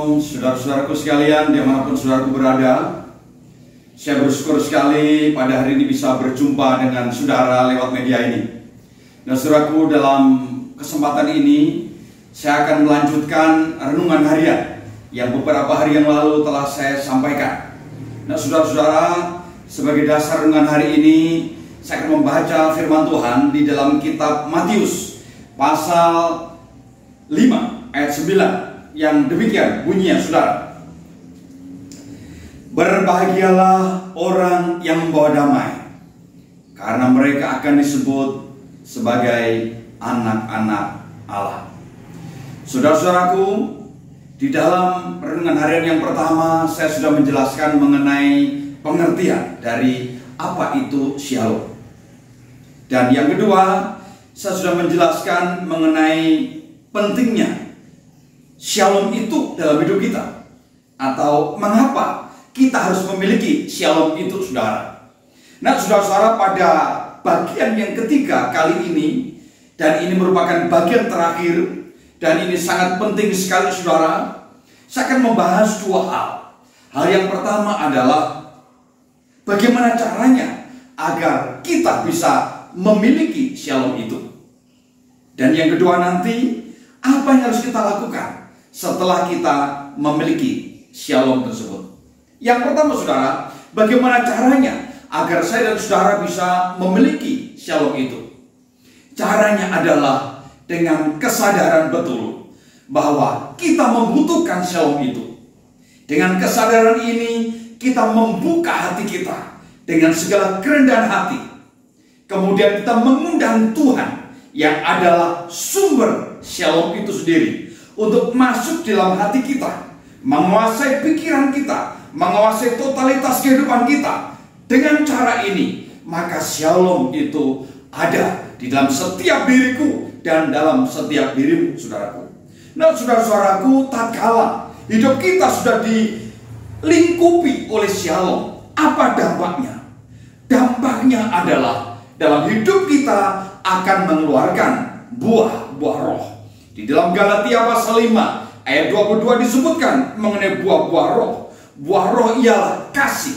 Shalom, saudara-saudaraku sekalian, dimanapun saudaraku berada. Saya bersyukur sekali pada hari ini bisa berjumpa dengan saudara lewat media ini. Nah saudaraku, dalam kesempatan ini saya akan melanjutkan renungan harian yang beberapa hari yang lalu telah saya sampaikan. Nah saudara-saudara, sebagai dasar renungan hari ini saya akan membaca firman Tuhan di dalam kitab Matius pasal 5 ayat 9 yang demikian bunyinya, saudara. Berbahagialah orang yang membawa damai, karena mereka akan disebut sebagai anak-anak Allah. Saudara-saudaraku, di dalam renungan harian yang pertama saya sudah menjelaskan mengenai pengertian dari apa itu shalom. Dan yang kedua, saya sudah menjelaskan mengenai pentingnya shalom itu dalam hidup kita, atau mengapa kita harus memiliki shalom itu, saudara. Nah saudara-saudara, pada bagian yang ketiga kali ini, dan ini merupakan bagian terakhir, dan ini sangat penting sekali, saudara, saya akan membahas dua hal. Hal yang pertama adalah bagaimana caranya agar kita bisa memiliki shalom itu. Dan yang kedua nanti, apa yang harus kita lakukan setelah kita memiliki shalom tersebut. Yang pertama, saudara, bagaimana caranya agar saya dan saudara bisa memiliki shalom itu? Caranya adalah dengan kesadaran betul bahwa kita membutuhkan shalom itu. Dengan kesadaran ini kita membuka hati kita dengan segala kerendahan hati. Kemudian kita mengundang Tuhan yang adalah sumber shalom itu sendiri untuk masuk dalam hati kita, menguasai pikiran kita, menguasai totalitas kehidupan kita. Dengan cara ini, maka shalom itu ada di dalam setiap diriku dan dalam setiap dirimu, saudaraku. Nah, saudara-saudaraku, tatkala hidup kita sudah dilingkupi oleh shalom, apa dampaknya? Dampaknya adalah dalam hidup kita akan mengeluarkan buah-buah roh. Di dalam Galatia pasal 5 ayat 22 disebutkan mengenai buah-buah roh. Buah roh ialah kasih,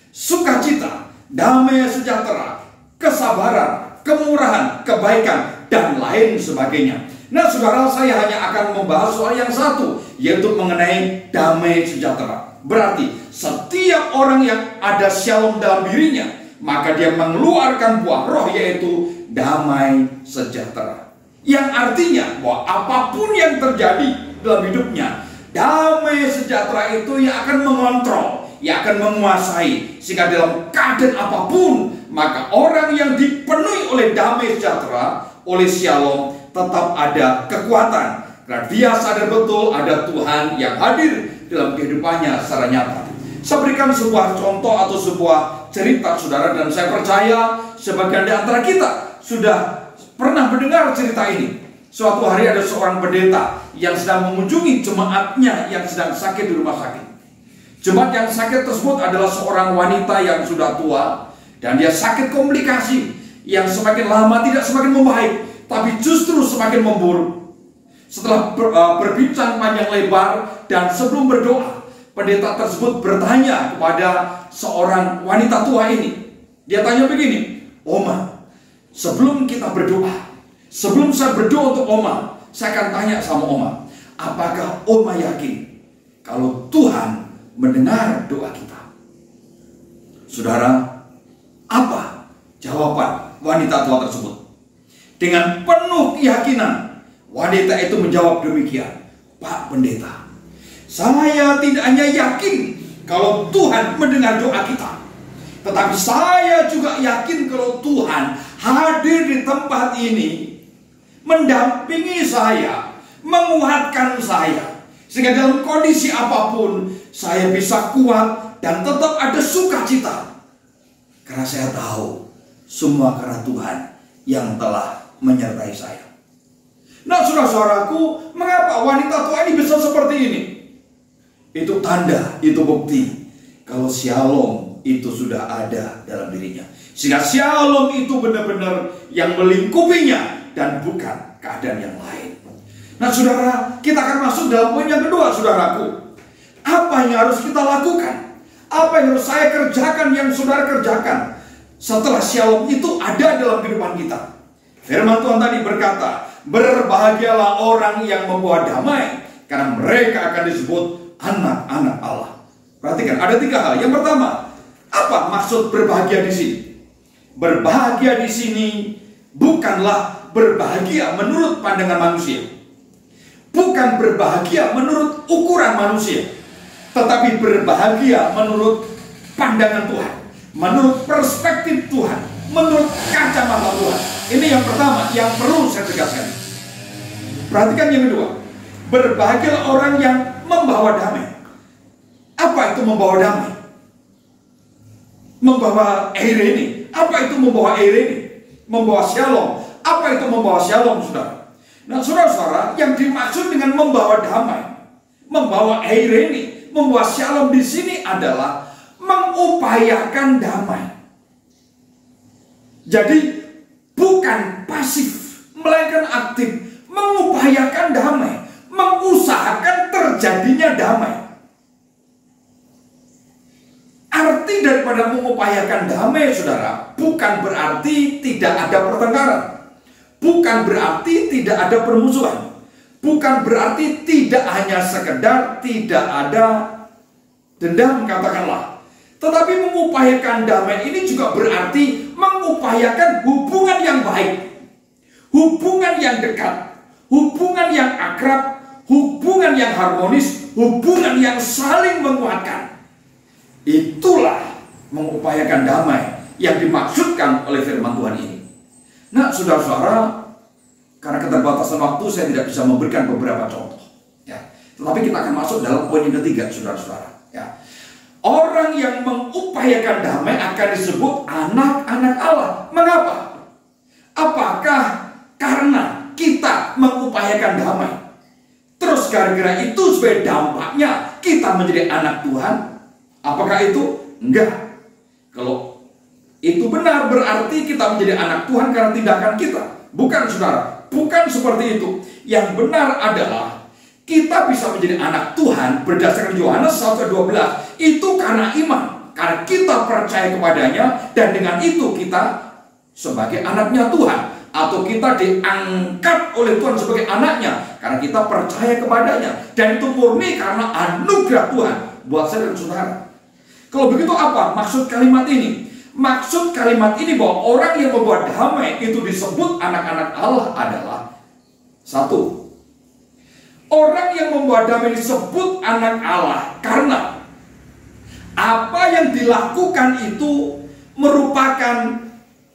sukacita, damai sejahtera, kesabaran, kemurahan, kebaikan, dan lain sebagainya. Nah saudara, saya hanya akan membahas soal yang satu, yaitu mengenai damai sejahtera. Berarti setiap orang yang ada shalom dalam dirinya, maka dia mengeluarkan buah roh, yaitu damai sejahtera. Yang artinya bahwa apapun yang terjadi dalam hidupnya, damai sejahtera itu yang akan mengontrol, yang akan menguasai. Sehingga dalam keadaan apapun, maka orang yang dipenuhi oleh damai sejahtera, oleh shalom, tetap ada kekuatan. Karena dia sadar betul ada Tuhan yang hadir dalam kehidupannya secara nyata. Saya berikan sebuah contoh atau sebuah cerita, saudara, dan saya percaya sebagian di antara kita sudah pernah mendengar cerita ini. Suatu hari ada seorang pendeta yang sedang mengunjungi jemaatnya yang sedang sakit di rumah sakit. Jemaat yang sakit tersebut adalah seorang wanita yang sudah tua, dan dia sakit komplikasi yang semakin lama tidak semakin membaik, tapi justru semakin memburuk. Setelah berbincang panjang lebar dan sebelum berdoa, pendeta tersebut bertanya kepada seorang wanita tua ini. Dia tanya begini, "Oma, sebelum kita berdoa, sebelum saya berdoa untuk Oma, saya akan tanya sama Oma, apakah Oma yakin kalau Tuhan mendengar doa kita?" Saudara, apa jawaban wanita tua tersebut? Dengan penuh keyakinan, wanita itu menjawab demikian, "Pak Pendeta, saya tidak hanya yakin kalau Tuhan mendengar doa kita, tetapi saya juga yakin kalau Tuhan hadir di tempat ini, mendampingi saya, menguatkan saya, sehingga dalam kondisi apapun saya bisa kuat dan tetap ada sukacita. Karena saya tahu semua karena Tuhan yang telah menyertai saya." Nah saudara-saudaraku, mengapa wanita tua ini bisa seperti ini? Itu tanda, itu bukti kalau shalom itu sudah ada dalam dirinya. Sehingga shalom itu benar-benar yang melingkupinya dan bukan keadaan yang lain. Nah saudara, kita akan masuk dalam poin yang kedua, saudaraku. Apa yang harus kita lakukan? Apa yang harus saya kerjakan, yang saudara kerjakan setelah shalom itu ada dalam kehidupan kita? Firman Tuhan tadi berkata, berbahagialah orang yang membawa damai, karena mereka akan disebut anak-anak Allah. Perhatikan, ada 3 hal. Yang pertama, apa maksud berbahagia di sini? Berbahagia di sini bukanlah berbahagia menurut pandangan manusia. Bukan berbahagia menurut ukuran manusia, tetapi berbahagia menurut pandangan Tuhan, menurut perspektif Tuhan, menurut kacamata Tuhan. Ini yang pertama yang perlu saya tegaskan. Perhatikan yang kedua, berbahagialah orang yang membawa damai. Apa itu membawa damai? Membawa eirene. Apa itu membawa eirene? Membawa shalom. Apa itu membawa shalom, saudara? Nah, saudara-saudara, yang dimaksud dengan membawa damai, membawa eirene, membawa shalom di sini adalah mengupayakan damai. Jadi bukan pasif, melainkan aktif, mengupayakan damai, mengusahakan terjadinya damai. Arti daripada mengupayakan damai, saudara, bukan berarti tidak ada pertengkaran, bukan berarti tidak ada permusuhan, bukan berarti tidak hanya sekedar tidak ada dendam, katakanlah. Tetapi mengupayakan damai ini juga berarti mengupayakan hubungan yang baik, hubungan yang dekat, hubungan yang akrab, hubungan yang harmonis, hubungan yang saling menguatkan. Itulah mengupayakan damai yang dimaksudkan oleh firman Tuhan ini. Nah, saudara-saudara, karena keterbatasan waktu saya tidak bisa memberikan beberapa contoh, ya. Tetapi kita akan masuk dalam poin yang ketiga, saudara-saudara. Ya. Orang yang mengupayakan damai akan disebut anak-anak Allah. Mengapa? Apakah karena kita mengupayakan damai, terus gara-gara itu sebagai dampaknya kita menjadi anak Tuhan? Apakah itu? Enggak. Kalau itu benar, berarti kita menjadi anak Tuhan karena tindakan kita. Bukan, saudara. Bukan seperti itu. Yang benar adalah kita bisa menjadi anak Tuhan berdasarkan Yohanes 1:12 itu karena iman, karena kita percaya kepadanya, dan dengan itu kita sebagai anaknya Tuhan, atau kita diangkat oleh Tuhan sebagai anaknya karena kita percaya kepadanya, dan itu murni karena anugerah Tuhan buat saya dan saudara. Kalau begitu apa maksud kalimat ini? Maksud kalimat ini bahwa orang yang membawa damai itu disebut anak-anak Allah adalah satu, orang yang membawa damai disebut anak Allah karena apa yang dilakukan itu merupakan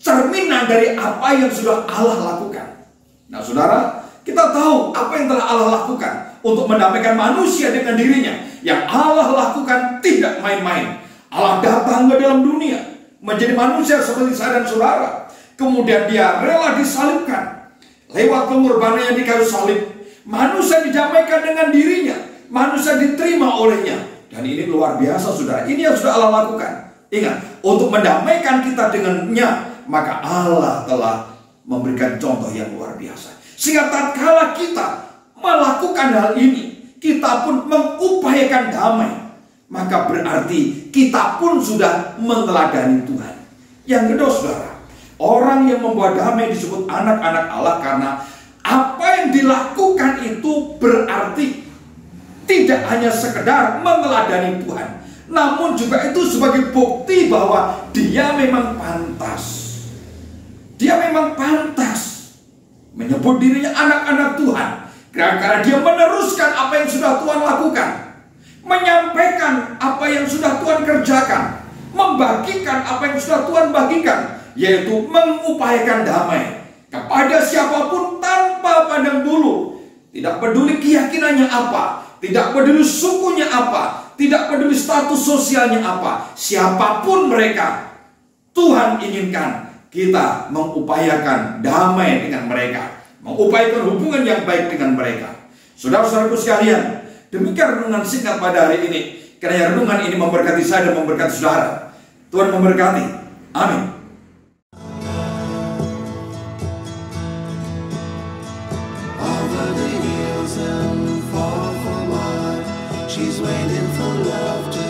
cerminan dari apa yang sudah Allah lakukan. Nah, saudara, kita tahu apa yang telah Allah lakukan untuk mendamaikan manusia dengan dirinya. Yang Allah lakukan tidak main-main. Allah datang ke dalam dunia menjadi manusia seperti saya dan saudara. Kemudian dia rela disalibkan. Lewat pengorbanannya di kayu salib, manusia didamaikan dengan dirinya, manusia diterima olehnya. Dan ini luar biasa, saudara. Ini yang sudah Allah lakukan. Ingat, untuk mendamaikan kita dengannya, maka Allah telah memberikan contoh yang luar biasa. Sehingga tatkala kita melakukan hal ini, kita pun mengupayakan damai, maka berarti kita pun sudah meneladani Tuhan. Yang kedua, saudara, orang yang membawa damai disebut anak-anak Allah karena apa yang dilakukan itu berarti tidak hanya sekedar meneladani Tuhan, namun juga itu sebagai bukti bahwa dia memang pantas. Dia memang pantas menyebut dirinya anak-anak Tuhan karena dia meneruskan apa yang sudah Tuhan lakukan, menyampaikan apa yang sudah Tuhan kerjakan, membagikan apa yang sudah Tuhan bagikan, yaitu mengupayakan damai kepada siapapun tanpa pandang bulu. Tidak peduli keyakinannya apa, tidak peduli sukunya apa, tidak peduli status sosialnya apa, siapapun mereka, Tuhan inginkan kita mengupayakan damai dengan mereka, mengupayakan hubungan yang baik dengan mereka. Saudara-saudaraku sekalian, demikian renungan singkat pada hari ini. Kiranya renungan ini memberkati saya dan memberkati saudara. Tuhan memberkati. Amin. She's waiting for love to